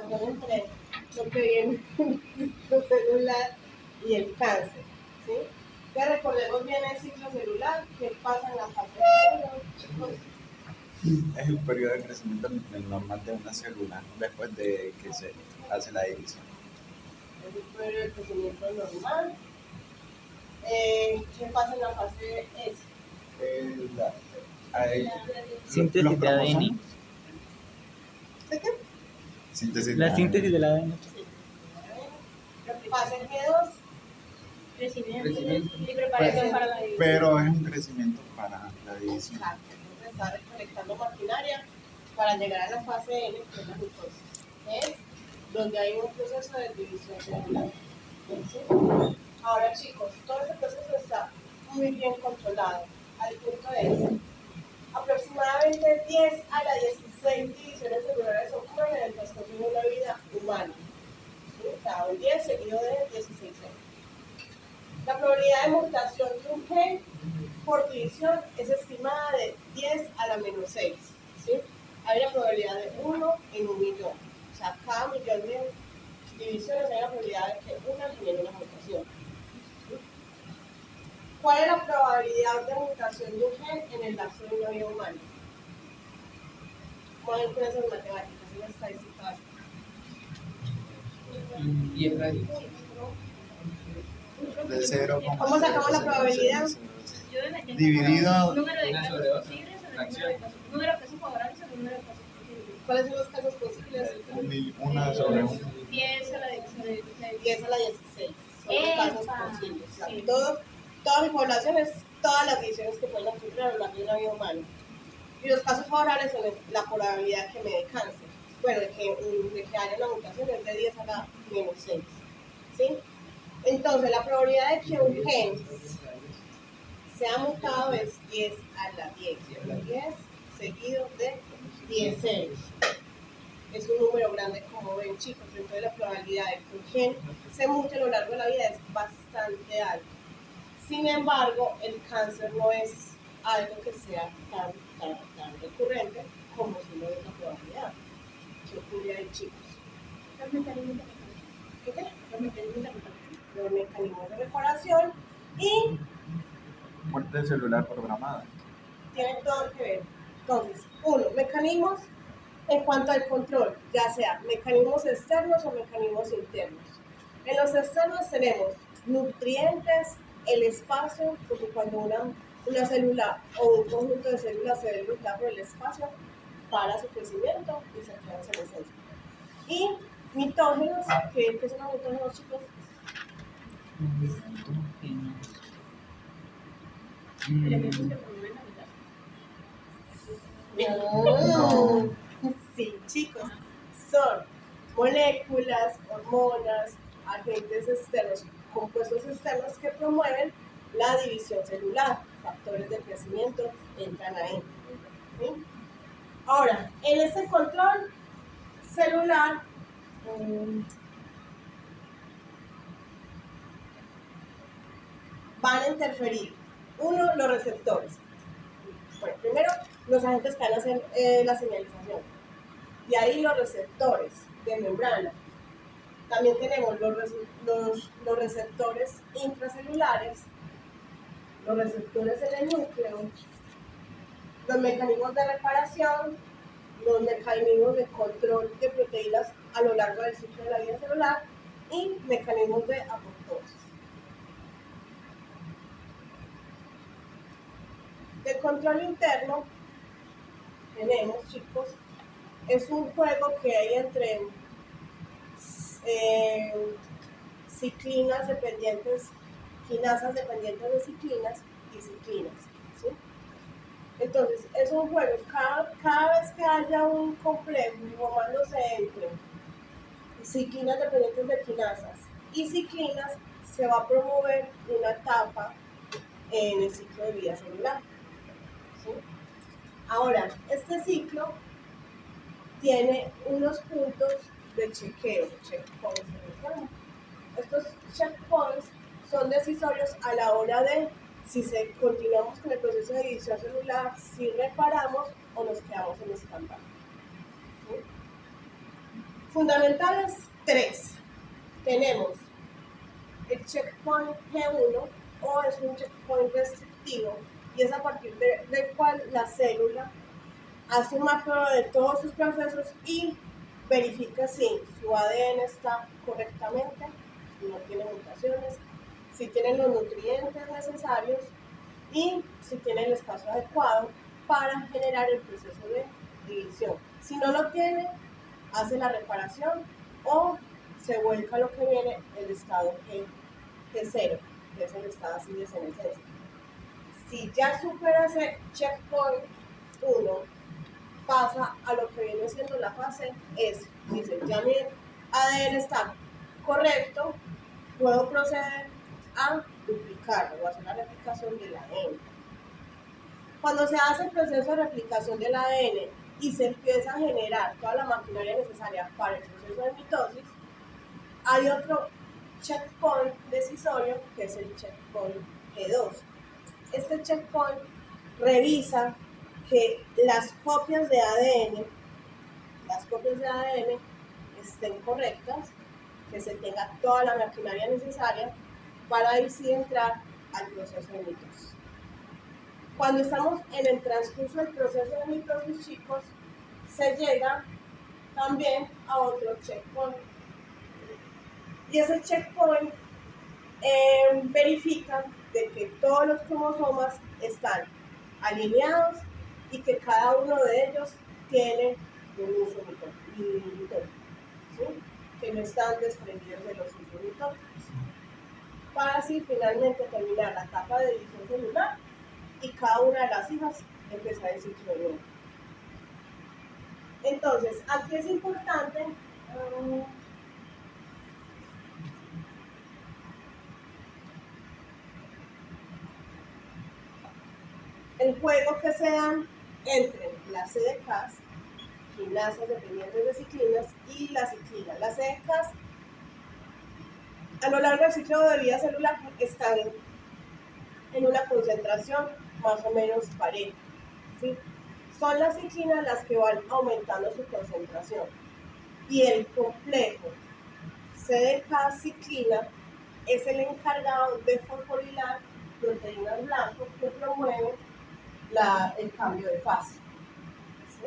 relación entre lo que viene en el celular y el cáncer, ¿sí? Que recordemos bien el ciclo celular, que pasa en la fase de 1, Es el periodo de crecimiento normal de una célula después de que se hace la división. es el periodo de crecimiento normal. ¿Qué pasa en la fase S? Síntesis los de ADN. cromosomas. ¿Sí qué? Síntesis La de síntesis del ADN. Fase G2. Crecimiento y Pues, preparación para la división. Pero es un crecimiento para la división. Exacto. Entonces está recolectando maquinaria para llegar a la fase N, que es la mitosis. Es donde hay un proceso de división celular. ¿Sí? Ahora, chicos, todo este proceso está muy bien controlado. Al punto es, aproximadamente 10 a la 16 divisiones celulares ocurren en el transcurso de una vida humana. ¿Sí? O sea, un 10 seguido de 16 años. La probabilidad de mutación de un gen por división es estimada de 10 a la menos 6. ¿Sí? Hay una probabilidad de 1 en 1.000.000. O sea, cada millón de divisiones hay una probabilidad de que una genere una mutación. ¿Sí? ¿Cuál es la probabilidad de mutación de un gen en el lapso de una vida humana? Vamos a ver con esas matemáticas, una estadística básica. Y el radio. De 0, ¿Cómo sacamos la probabilidad? Dividido. Número de casos posibles sobre el número de casos. Número de casos favorables sobre el número de casos posibles. ¿Cuáles son los casos posibles? 1 sobre 1. 10 a la 16. 10 a la 16. Son los casos ¡Epa! posibles. O sea, Sí. toda mi población es todas las divisiones que pueden ocurrir a lo largo de una vida humana. Y los casos favorables son la probabilidad que me dé cáncer. Bueno, de que haya una mutación es de 10 a la menos 6. ¿Sí? Entonces, la probabilidad de que un gen sea mutado es 10 a la 10. 10 seguido de 10 ceros. Es un número grande, como ven, chicos. Entonces, la probabilidad de que un gen se mute a lo largo de la vida es bastante alta. Sin embargo, el cáncer no es algo que sea tan recurrente como si lo es la probabilidad. ¿Qué ocurre ahí, chicos? Los mecanismos de ¿Qué qué? Los mecanismos de reparación. Los mecanismos de reparación y Muerte celular programada. tienen todo que ver. Entonces, mecanismos en cuanto al control, ya sea mecanismos externos o mecanismos internos. En los externos tenemos nutrientes, el espacio, porque cuando una célula o un conjunto de células se ve limitado por el espacio para su crecimiento y se crea senescencia. Y mitógenos, ¿qué son los mitógenos, chicos? Elementos que promueven la vida. No. Sí, chicos, son moléculas, hormonas, agentes externos, compuestos externos que promueven la división celular, factores de crecimiento entran ahí. ¿Sí? Ahora, en este control celular, van a interferir, uno, los receptores. Bueno, primero, los agentes que van a hacer la señalización. Y ahí los receptores de membrana. También tenemos los receptores intracelulares, los receptores en el núcleo, los mecanismos de reparación, los mecanismos de control de proteínas a lo largo del ciclo de la vida celular y mecanismos de apoptosis. De control interno tenemos, chicos, es un juego que hay entre ciclinas dependientes, quinasas dependientes de ciclinas y ciclinas. ¿Sí? Entonces, es un juego, cada vez que haya un complejo formándose entre ciclinas dependientes de quinasas y ciclinas, se va a promover una etapa en el ciclo de vida celular. ¿Sí? Ahora, este ciclo tiene unos puntos de chequeo, checkpoints. Estos checkpoints son decisorios a la hora de si continuamos con el proceso de división celular, si reparamos o nos quedamos en stand-by. ¿Sí? Fundamentales, 3. Tenemos el checkpoint G1 o es un checkpoint restrictivo y es a partir del cual la célula hace un mapeo de todos sus procesos y verifica si su ADN está correctamente, no tiene mutaciones, si tiene los nutrientes necesarios y si tiene el espacio adecuado para generar el proceso de división. Si no lo tiene, hace la reparación o se vuelca lo que viene el estado G0, que es el estado así de senescencia. Si ya supera ese checkpoint 1, pasa a lo que viene siendo la fase S. Dice, ya mi ADN está correcto, puedo proceder a duplicarlo o hacer la replicación del ADN. Cuando se hace el proceso de replicación del ADN y se empieza a generar toda la maquinaria necesaria para el proceso de mitosis, hay otro checkpoint decisorio que es el checkpoint G2. Este checkpoint revisa que las copias de ADN estén correctas, que se tenga toda la maquinaria necesaria para ahí sí entrar al proceso de mitosis. Cuando estamos en el transcurso del proceso de mitosis, chicos, se llega también a otro checkpoint. Y ese checkpoint verifica de que todos los cromosomas están alineados y que cada uno de ellos tiene un uso mitótico, ¿sí? Que no están desprendidos de los usos mitóticos, para así finalmente terminar la etapa de división celular y cada una de las hijas empezar el ciclo de nuevo. Entonces, aquí es importante el juego que se dan entre las CDKs, quinasas dependientes de ciclinas, y las ciclinas. Las CDKs a lo largo del ciclo de vida celular están en una concentración más o menos pareja, ¿sí? Son las ciclinas las que van aumentando su concentración y el complejo CDK-ciclina es el encargado de fosforilar proteínas blancas que promueven el cambio de fase, ¿sí?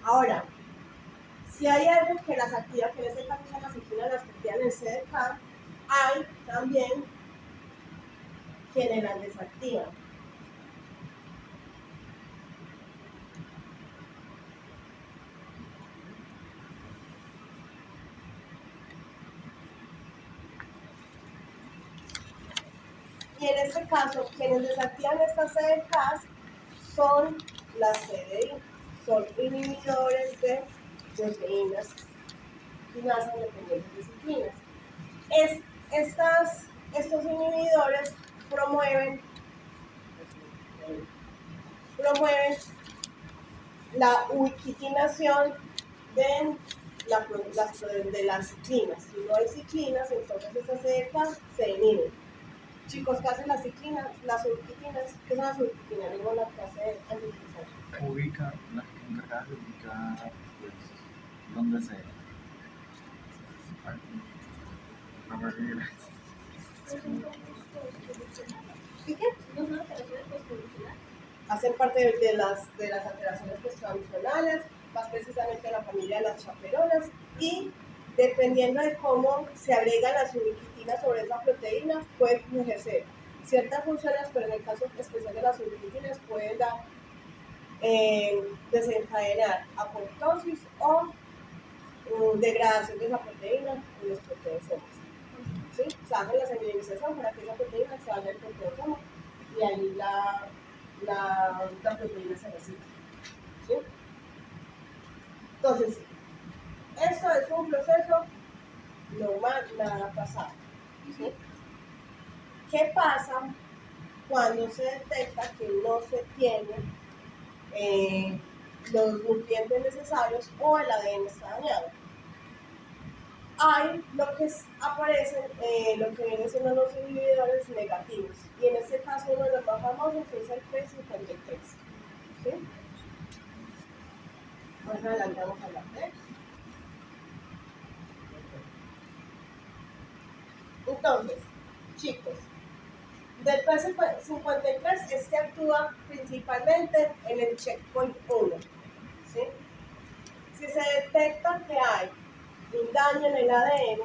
Ahora, si hay algo que las activa, que en este caso son las ciclinas las que activan el CDK, hay también quienes las desactivan. Y en este caso, quienes desactivan estas CDKs son las CDI, son inhibidores de proteínas quinasas dependientes de ciclinas. Estos inhibidores promueven la ubiquitinación de las ciclinas. Si no hay ciclinas, entonces esas CDK se inhiben. Chicos, ¿qué hacen las ciclinas? Las ubiquitinas. ¿Qué son las ubiquitinas? Digo, la clase antiutilizar. Ubica, las encargadas de ubicar, pues, dónde se ¿Y qué? No son alteraciones postmoleculares. Hacen parte de las alteraciones posttransfusionales, más precisamente de la familia de las chaperonas, y dependiendo de cómo se agregan las ubiquitinas sobre esa proteína, pueden ejercer ciertas funciones, pero en el caso especial de las ubiquitinas pueden desencadenar apoptosis o degradación de esa proteína en los proteosomas. ¿Sí? Se hace la sensibilización para que esa proteína se vaya al proteosoma y ahí la proteína se recicla. ¿Sí? Entonces, esto es un proceso normal, nada pasado. ¿Sí? ¿Qué pasa cuando se detecta que no se tiene los nutrientes necesarios o el ADN está dañado? Hay lo que aparecen, lo que vienen siendo los inhibidores negativos, y en este caso uno de los más famosos es el P53. ¿Sí? Más adelante vamos a hablar de eso. Entonces, chicos, del P53 este actúa principalmente en el checkpoint 1. ¿Sí? Si se detecta que hay un daño en el ADN,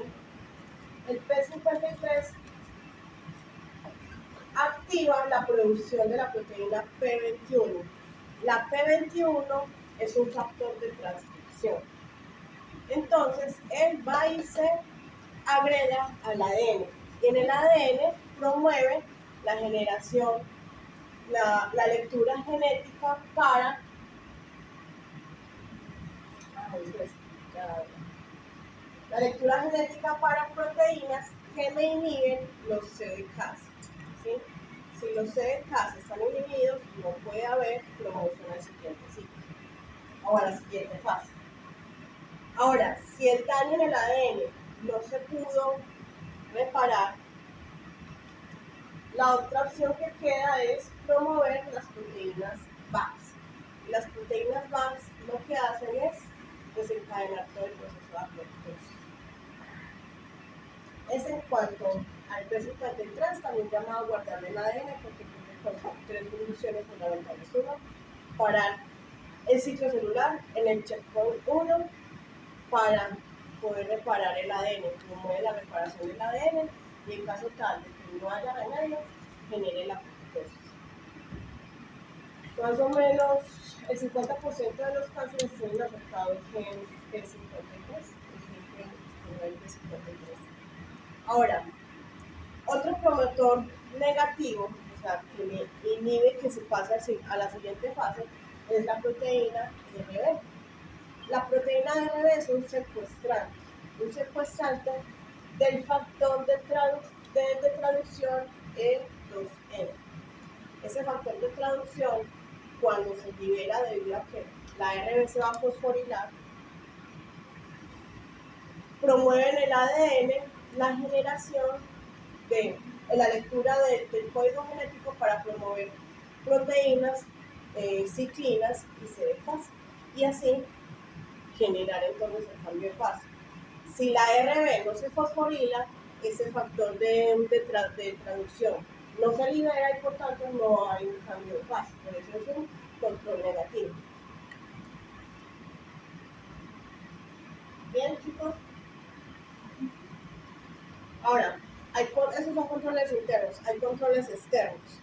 el P53 activa la producción de la proteína P21. La P21 es un factor de transcripción. Entonces, él va y se agrega al ADN. Y en el ADN promueve la generación, la lectura genética para la lectura genética para proteínas que me inhiben los CDKs. ¿Sí? Si los CDKs están inhibidos, no puede haber promoción al siguiente ciclo o a la siguiente fase. Ahora, si el daño en el ADN no se pudo reparar, la otra opción que queda es promover las proteínas VAX. Y las proteínas VAX lo que hacen es desencadenar todo el proceso de apoptosis. Es en cuanto al P53, también llamado guardar el ADN, porque cumple con 3 funciones fundamentales. Uno, parar el ciclo celular en el checkpoint 1 para poder reparar el ADN, promueve la reparación del ADN y en caso tal de que no haya remedio, genere la apoptosis. Más o menos el 50% de los cánceres tienen afectado el gen P53, el gen P53. Ahora, otro promotor negativo, o sea, que me inhibe que se pase a la siguiente fase, es la proteína RB. La proteína RB es un secuestrante del factor de traducción E2N. Ese factor de traducción, cuando se libera debido a que la RB se va a fosforilar, promueve en el ADN la generación de la lectura del código genético para promover proteínas ciclinas y CDKs y así generar entonces el cambio de fase. Si la RB no se fosforila, ese factor de traducción no se libera y por tanto no hay un cambio de fase. Por eso es un control negativo. Bien, chicos. Ahora, esos son controles internos, hay controles externos.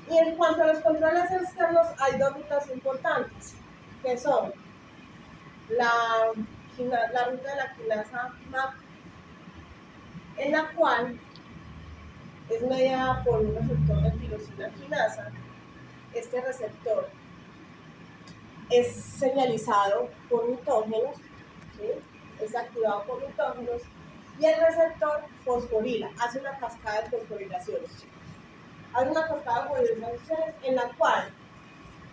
Y en cuanto a los controles externos, hay dos rutas importantes, que son la ruta de la quinasa MAP, en la cual es mediada por un receptor de tirosina quinasa. Este receptor es señalizado por mitógenos, ¿sí? Es activado por mitógenos, y el receptor fosforila, hace una cascada de fosforilaciones, chicos. Hay una cascada de fosforilaciones en la cual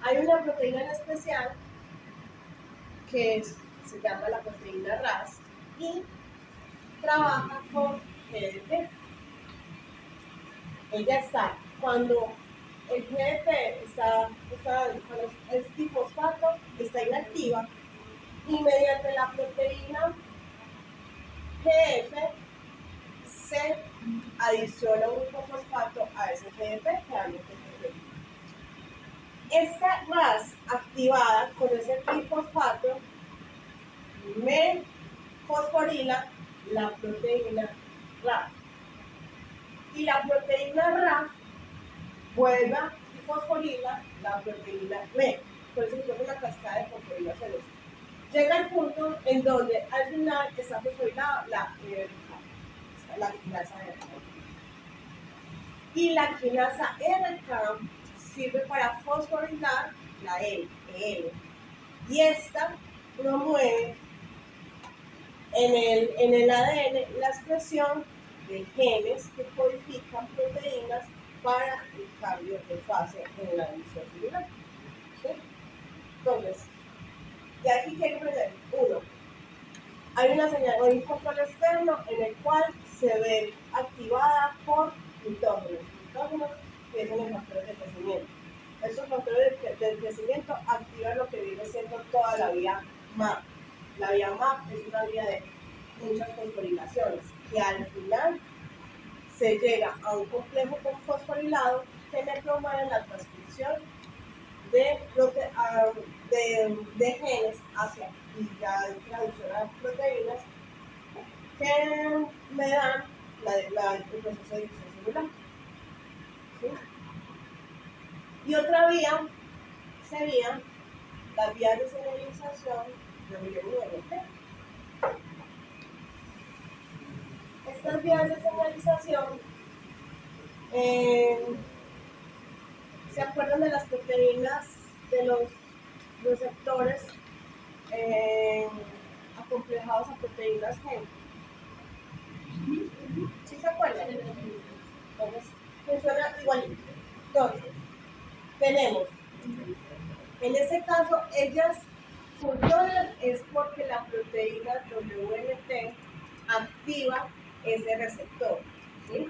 hay una proteína en especial que se llama la proteína RAS y trabaja con GDP. Ella está, cuando el GDP cuando es difosfato, está inactiva, y mediante la proteína GF se adiciona un fosfato a ese GDP, creando GDP. Esta RAS activada con ese trifosfato me fosforila la proteína RAF. Y la proteína RAF vuelve y fosforila la proteína M. Por eso es una cascada de fosforilaciones. Llega el punto en donde al final está fosforilada la quinasa RK. Y la quinasa RK sirve para fosforilar la EL. Y esta promueve en el ADN la expresión de genes que codifican proteínas para el cambio de fase en la división celular. ¿Sí? Entonces, de aquí quiero aprender. Uno, hay una señal o un control externo en el cual se ve activada por mitógenos que son los factores de crecimiento. Estos factores de crecimiento activan lo que viene siendo toda la vía MAP. La vía MAP es una vía de muchas fosforilaciones. que al final se llega a un complejo con fosforilado que me promueve la transcripción de genes hacia y ya traducción a proteínas que me dan el proceso de división celular. ¿Sí? Y otra vía sería las vías de señalización de WNT. Estas vías de señalización se acuerdan de las proteínas de los receptores acomplejados a proteínas gen. ¿Sí se acuerdan? Entonces, funciona igualito. Entonces, tenemos, en este caso, ellas funcionan es porque la proteína WNT activa ese receptor. ¿Sí?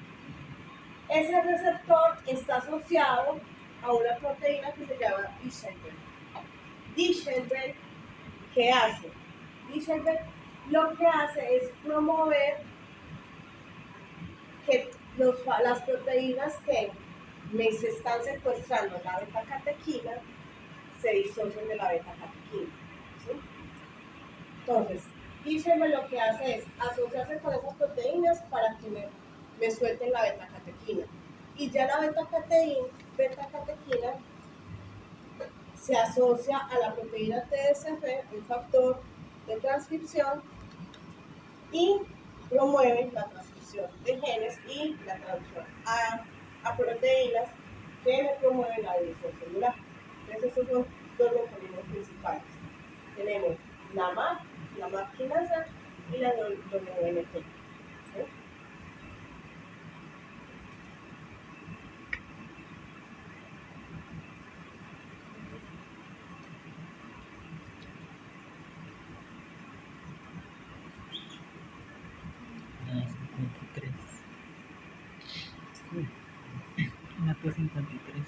Ese receptor está asociado a una proteína que se llama Dishelberg. Dishelberg, ¿qué hace? Dishelberg lo que hace es promover que las proteínas que me se están secuestrando la beta-catequina se disocien de la beta-catequina. ¿Sí? Entonces, Dishelberg lo que hace es asociarse con esas proteínas para que me suelten la beta-catequina. Y ya la beta-catequina se asocia a la proteína TSF, el factor de transcripción, y promueve la transcripción de genes y la traducción a proteínas que me promueven la división celular. Entonces, estos son dos mecanismos principales. Tenemos la MAP quinasa y la WNT. ¿Sí? La P53.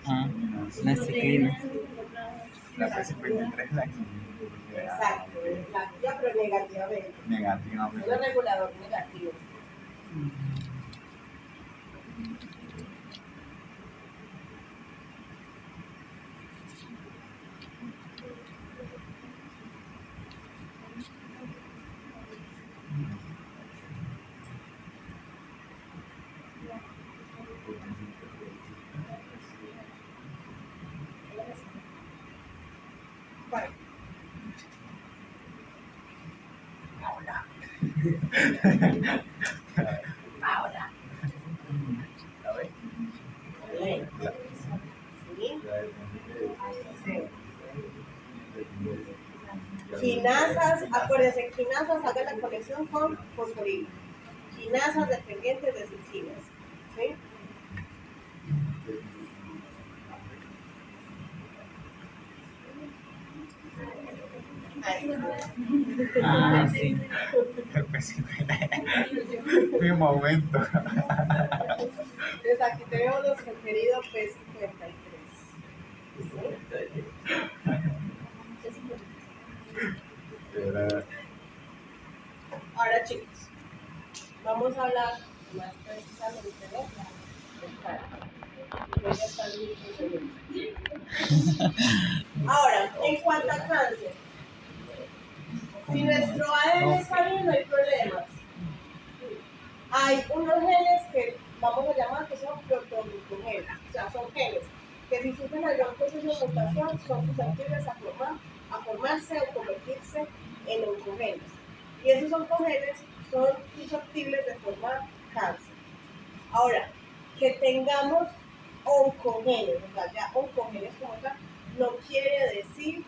Ah, la ciclina. La P53 es la que Exacto, la activa pero negativamente. negativamente. Es un regulador negativo. Bueno. Ahora. A ver. Bien. ¿Sí? Sí. Quinasas, acuérdense, quinasas hagan la conexión con fosforilo. Quinasas dependientes de cicinas. ¿Sí? Ahí. Ah, sí. El P53. Mi momento. Entonces aquí tenemos nuestro querido P53. ¿Sí? Era- Ahora chicos, vamos a hablar más precisamente del cáncer. Ustedes ya están listos. Ahora, en cuanto a cáncer, si nuestro ADN está bien, no hay problemas. Hay unos genes que vamos a llamar que son proteoglucogenes, o sea, son genes que si sufren algún proceso de mutación son susceptibles a formarse o convertirse en oncogenes. Y esos oncogenes son susceptibles de formar cáncer. Ahora, que tengamos oncogenes, o sea, ya oncogenes como tal, no quiere decir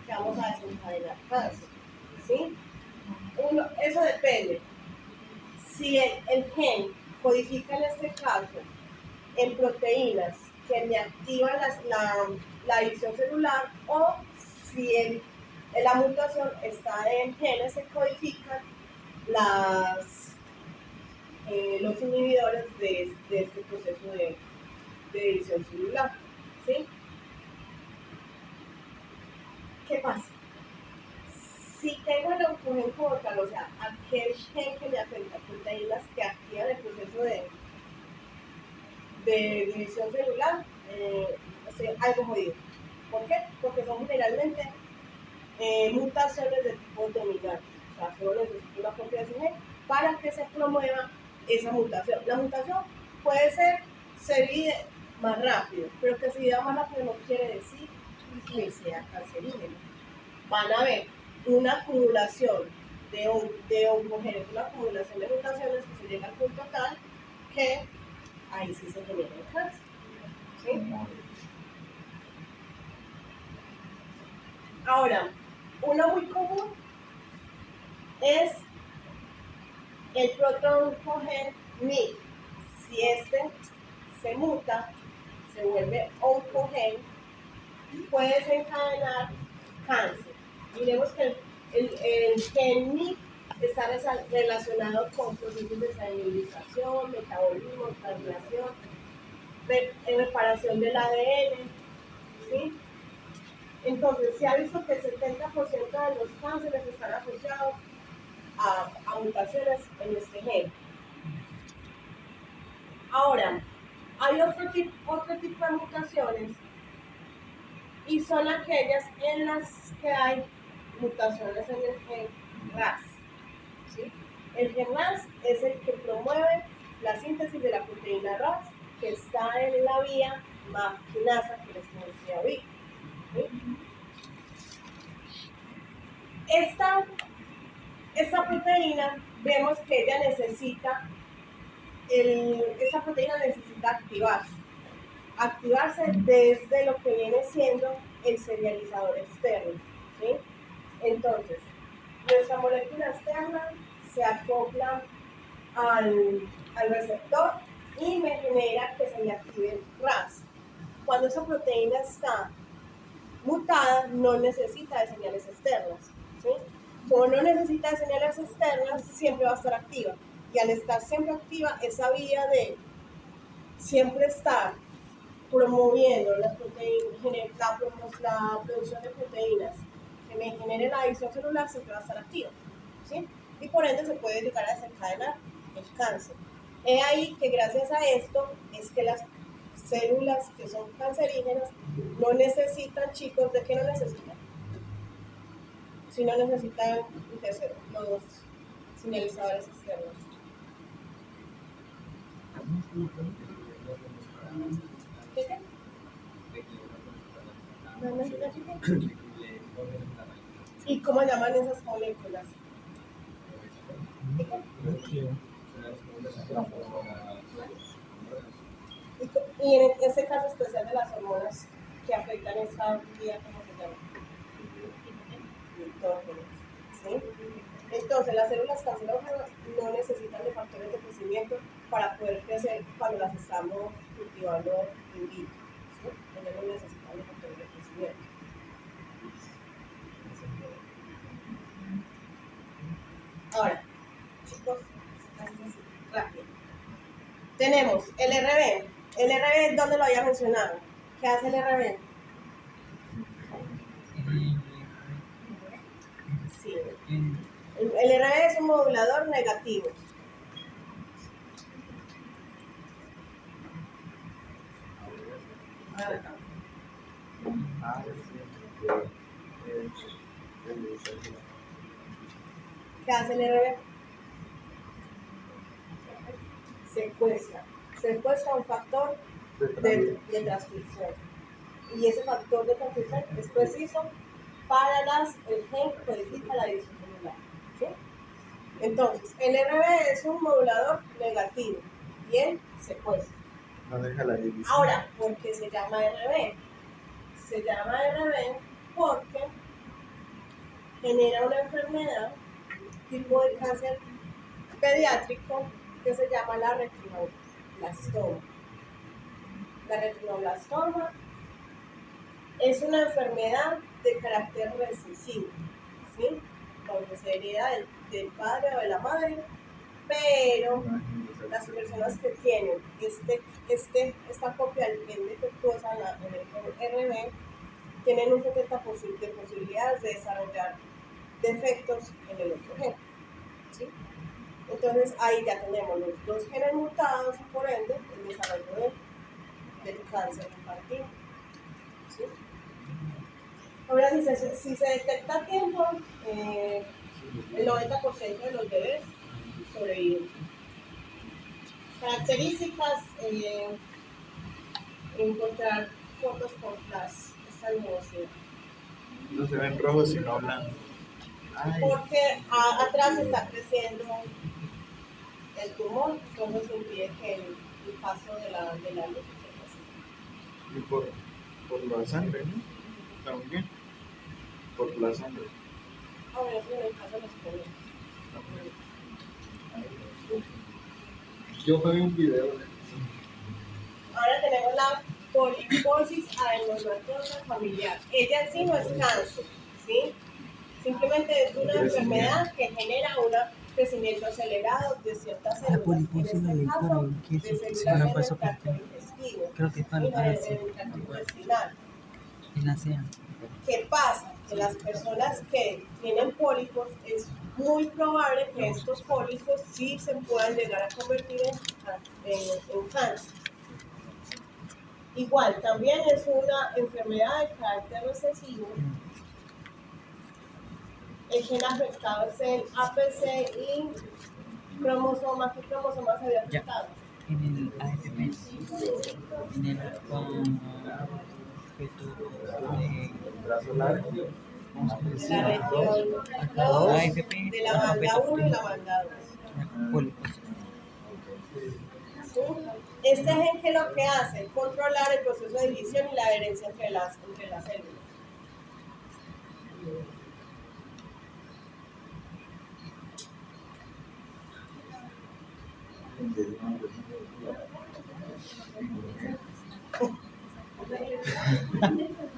que vamos a desencadenar cáncer. ¿Sí? Eso depende. Si el gen codifica en este caso en proteínas que me activan la división celular o si la mutación está en genes que codifican los inhibidores de este proceso de división celular. ¿Sí? oncogen como tal, o sea, aquel gen que le afecta, proteínas que activan el proceso de división celular, algo jodido. ¿Por qué? Porque son generalmente mutaciones de tipo dominante. O sea, solo necesita una copia de ese gen para que se promueva esa mutación. La mutación puede ser, se divide más rápido, pero que se divida más rápido no quiere decir que sea cancerígeno. Van a ver una acumulación de oncogenes, una acumulación de mutaciones que se llega al punto tal que ahí sí se genera el cáncer. ¿Sí? Ahora, una muy común es el protooncogen MYC. Si este se muta, se vuelve oncogen, puede desencadenar cáncer. Miremos que el gen MYC está relacionado con procesos de cellularización, metabolismo, translación, reparación del ADN, ¿sí? Entonces, se ha visto que el 70% de los cánceres están asociados a mutaciones en este gen. Ahora, hay otro tipo de mutaciones y son aquellas en las que hay mutaciones en el gen RAS. ¿Sí? El gen RAS es el que promueve la síntesis de la proteína RAS que está en la vía MAP quinasa que les comenté ahorita. ¿Sí? Esta proteína, vemos que ella necesita, esta proteína necesita activarse desde lo que viene siendo el serializador externo. ¿Sí? Entonces, nuestra molécula externa se acopla al receptor y me genera que se me active el RAS. Cuando esa proteína está mutada, no necesita de señales externas. ¿Sí? Como no necesita de señales externas, siempre va a estar activa. Y al estar siempre activa, esa vía de siempre estar promoviendo las proteínas, la producción de proteínas que me genere la división celular, siempre va a estar activa. ¿Sí? Y por ende se puede llegar a desencadenar el cáncer. He ahí que gracias a esto es que las células que son cancerígenas no necesitan, chicos, ¿de qué no necesitan? Si no necesitan los señalizadores externos. ¿Qué? ¿No necesitan, chicos? ¿Y cómo llaman esas moléculas? Y en este caso especial de las hormonas que afectan esta vía, ¿cómo se llama? ¿Sí? Entonces, las células cancerógenas no necesitan de factores de crecimiento para poder crecer cuando las estamos cultivando in vitro. ¿Sí? Ellas no necesitan de factores de crecimiento. Ahora, chicos, así, rápido. Tenemos el RB. El RB, ¿dónde lo había mencionado? ¿Qué hace el RB? Sí. El RB es un modulador negativo. ¿Qué hace el RB? Secuestra un factor de transcripción. Y ese factor de transcripción es preciso para el gen que codifica la división celular. ¿Sí? Entonces, el RB es un modulador negativo y él secuestra. No deja la división. Ahora, ¿por qué se llama RB? Se llama RB porque genera una enfermedad tipo de cáncer pediátrico que se llama la retinoblastoma. La retinoblastoma es una enfermedad de carácter recesivo, ¿sí? Donde se hereda del padre o de la madre, pero las personas que tienen esta copia del gen defectuosa en el RB tienen un 70% de posibilidades de desarrollar defectos en el otro gen. ¿Sí? Entonces ahí ya tenemos los dos genes mutados y por ende el desarrollo del cáncer infantil. ¿Sí? Ahora, si se detecta a tiempo, el 90% de los bebés sobreviven. Características, encontrar fotos con flash, esta luminosidad. No se ven rojos sino blancos. Ay, Porque atrás está creciendo el tumor, entonces impide que el paso de la luz se pase. y por la sangre, ¿no? También. Por la sangre. Ahora, eso en el caso de los jóvenes. Yo vi un video de Ahora tenemos la poliposis adenomatosa familiar. Ella en sí no es cáncer, ¿sí? Simplemente es una enfermedad que genera un crecimiento acelerado de ciertas La células. En poliposis este la vi caso, por el de queso. células Ahora en pasó el por tracto intestino, creo que ¿sí? para En el tracto intestinal. en la cena. ¿Qué pasa? Que las personas que tienen pólipos es muy probable que estos pólipos sí se puedan llegar a convertir en cáncer. Igual, también es una enfermedad de carácter recesivo. El gen afectado es el APC y cromosomas. ¿Qué cromosomas se había Ya. afectado? En el AFP. En el brazo largo. De la región 2, AFP. de la banda 1 y la banda 2. Poliposis. ¿Sí? Este gen que lo que hace es controlar el proceso de división y la adherencia entre las células.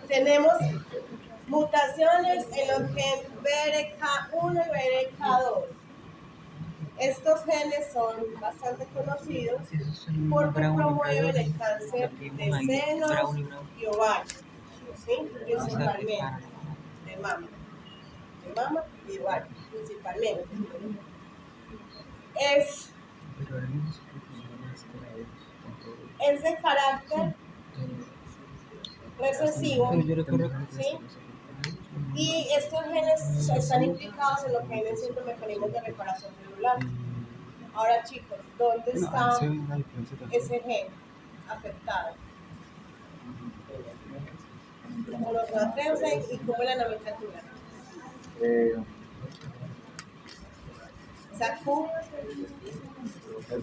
Tenemos mutaciones en los genes BRCA1 y BRCA2. Estos genes son bastante conocidos porque promueven el cáncer de senos y ovarios, ¿sí? Principalmente de mama y ovario, principalmente. Es de carácter recesivo, ¿sí? Y estos genes están implicados en lo que vienen siendo mecanismos de reparación celular. Ahora, chicos, ¿dónde está ese gen afectado? ¿Cómo los matrices y cómo es la nomenclatura? Esa Q.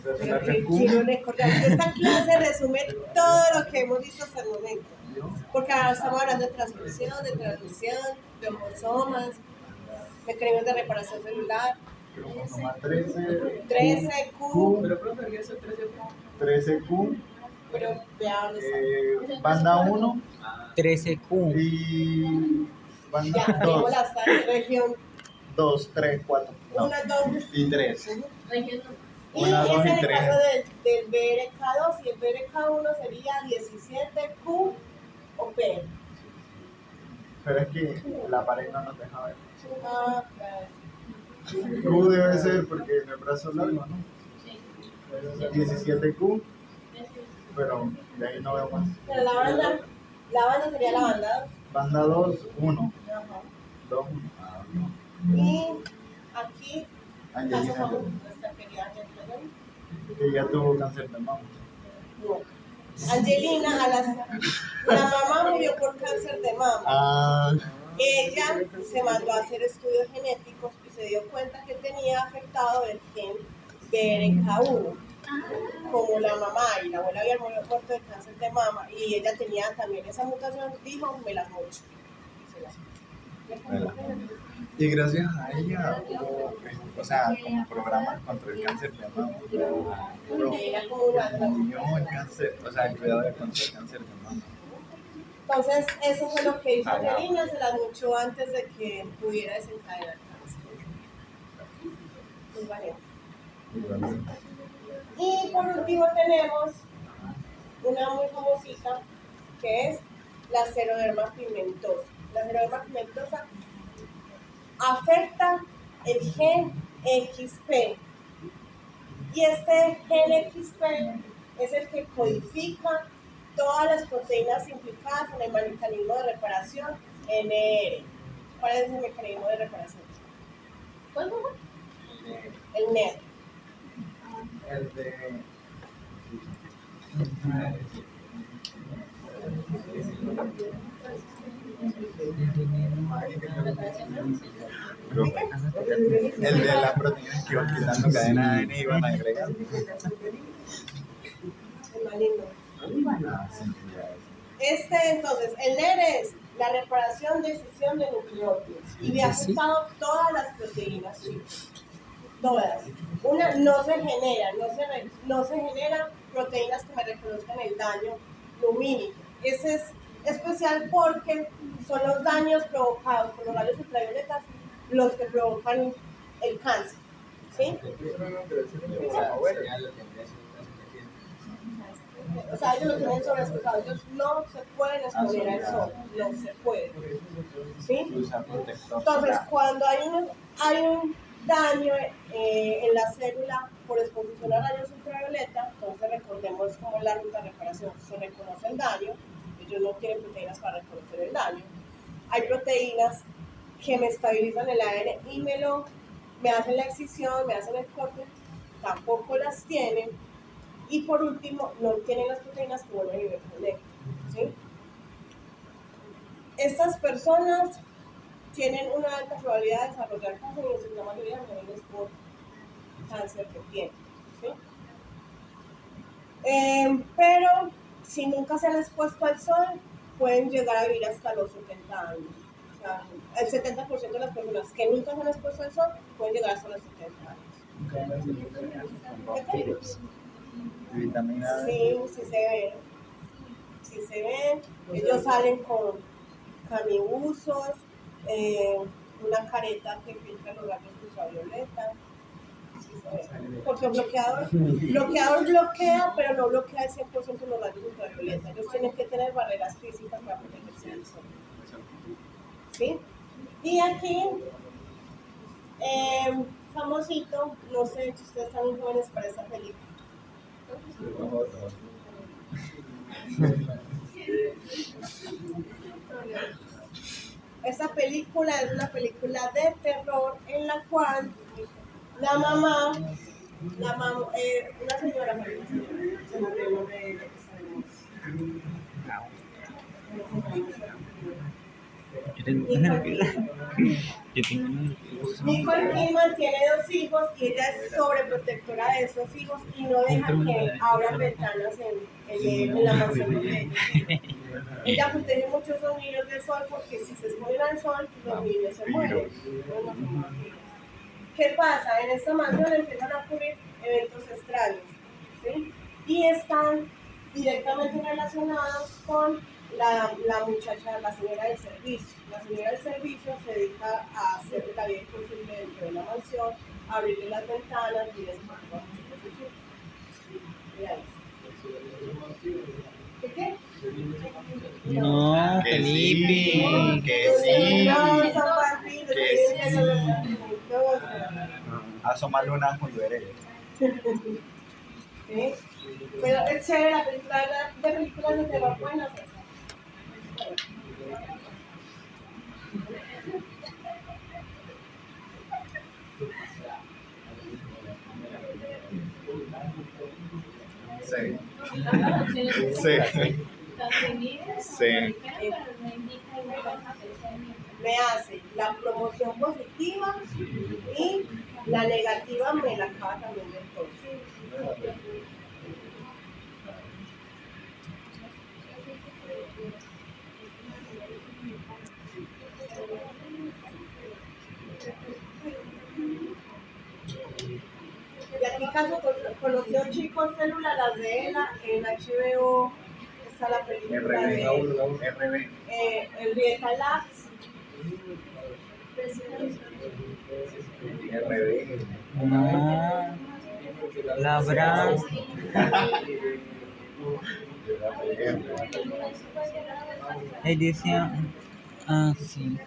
Pero que quiero recordar que esta clase resume todo lo que hemos visto hasta el momento. Porque ahora estamos hablando de transcripción, de traducción, de cromosomas, mecanismos de reparación celular. Cromosoma 13. 13Q. 13Q. Pero vea dónde está. Banda 1 13Q. y banda Ya, 2. tenemos la región 2, 3, 4. 1, 2 Y 3. Región y Una, dos es y en el tres. caso del BRK2 y el BRK1 sería 17Q o P. Pero es que la pared no nos deja ver. Ah, claro. Q debe ser porque en el brazo largo, ¿no? Sí. 17Q, pero de ahí no veo más. Pero la banda sería la banda 2. Banda 2, 1. Ajá. 2, Y aquí, caso Angelina, común, nuestra querida Angelina. que ya tuvo cáncer de mama. No. Angelina, la mamá murió por cáncer de mama. Ah, Ella se mandó a hacer estudios genéticos y se dio cuenta que tenía afectado el gen BRCA1. Como la mamá y la abuela habían muerto de cáncer de mama y ella tenía también esa mutación, dijo, me las mocho. Y se las y gracias a ella hubo, o sea, como programas contra el cáncer de mama. Era como una Promovió el cáncer, o sea, el cuidado contra el cáncer de mama. Entonces, eso fue lo que hizo Angelina, se las luchó antes de que pudiera desencadenar cáncer. Muy valiente. Y por último tenemos una muy famosita que es la xeroderma pigmentosa. La xeroderma pigmentosa afecta el gen XP. Y este gen XP es el que codifica todas las proteínas implicadas en el mecanismo de reparación NR. ¿Cuál es el mecanismo de reparación? ¿Cuál fue? El NER. El de. El de las proteínas que iban quitando cadena de ADN y iban agregando. El maligno. Ah, sí, ya. Entonces, el NER es la reparación de escisión de nucleótidos y le ha afectado todas las proteínas, chicos. Todas. Una, no se generan proteínas que me reconozcan el daño lumínico. Ese es especial porque son los daños provocados por los rayos ultravioletas los que provocan el cáncer. ¿Sí? O sea, ellos lo tienen sobreexpuestos, ellos no se pueden exponer al sol, no se puede. ¿Sí? Entonces, cuando hay un daño en la célula por exposición a rayos ultravioleta, entonces recordemos cómo es la ruta de reparación. Se reconoce el daño, ellos no tienen proteínas para reconocer el daño. Hay proteínas que me estabilizan el ADN y me hacen la excisión, me hacen el corte, tampoco las tienen. Y por último, no tienen las proteínas que vuelven y me conectan. ¿Sí? Estas personas tienen una alta probabilidad de desarrollar cáncer y en su gran mayoría mueren por cáncer que tienen. ¿Sí? Pero si nunca se han expuesto al sol, pueden llegar a vivir hasta los 70 años. O sea, el 70% de las personas que nunca se han expuesto al sol pueden llegar hasta los 70 años. Vitamina D. Sí, sí se ven. Sí se ven. Ellos salen con camibuzos, una careta que filtra los rayos ultravioleta. Sí se ve. Porque el bloqueador bloquea, pero no bloquea el 100% los rayos ultravioleta. Ellos tienen que tener barreras físicas para protegerse del sol. ¿Sí? Y aquí, famosito, no sé si ustedes están muy jóvenes para esta película. Esta película es una película de terror en la cual la mamá, una señora, se me olvidó el nombre de ella, que sabemos. Nicole Kidman tiene 2 hijos y ella es sobreprotectora de esos hijos y no deja que abran ventanas en la mansión de ellos. Ella protege mucho a esos niños del sol porque si se exponen al sol, los niños se mueren. ¿Qué pasa? En esta mansión empiezan a ocurrir eventos extraños, ¿sí? Y están directamente relacionados con la muchacha, la señora del servicio. La señora del servicio se dedica a hacer la vida imposible dentro de la mansión, a abrirle las ventanas y desmontar ¿Qué? No, Felipe. Que sí. No, son partidos, Que sí. entonces, Asómale una cuando eres. ¿sí? Pero es chévere la película de películas de terror buenas esas. Sí. Me hace la promoción positiva y la negativa me la acaba también del todo. Y aquí caso conoció chicos células, las de ELA, en HBO está la película de Henrietta Lacks. RB. No. La Bra. Él decía. Ah, sí.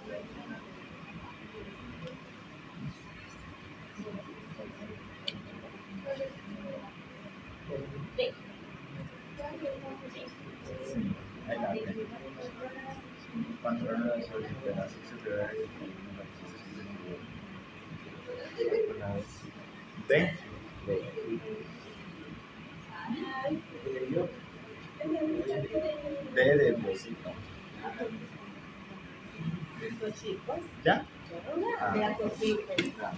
D. Sí, ahí la ve. Cuando uno de esos pedazos se te ve D. D de besito. Listo, chicos. ¿Ya? Ya, ya, por fin. Ah.